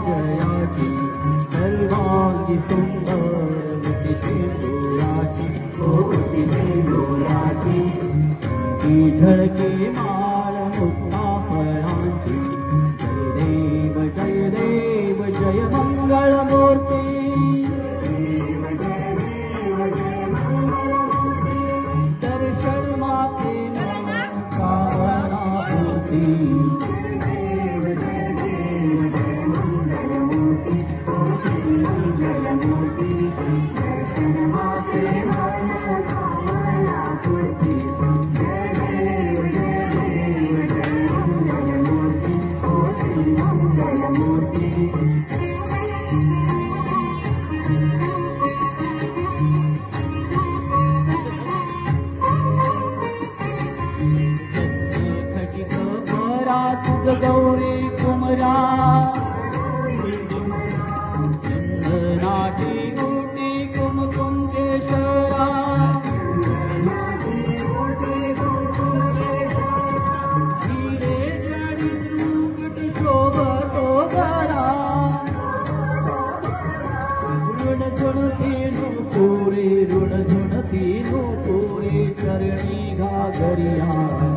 जयाची सर्वांगी सुंदर मुठी सिंदुराची ती झळके माळ मुक्ता फळांची जय देव जय मंगल मूर्ती दर्शन माते कामना पूर्ती गौरी कुमरा चंदनाची गुटी कुमकुम केशरा हिरे जडित मुकुट शोभतो गळा ऋण झुणती नुपुरे चरणी घागरिया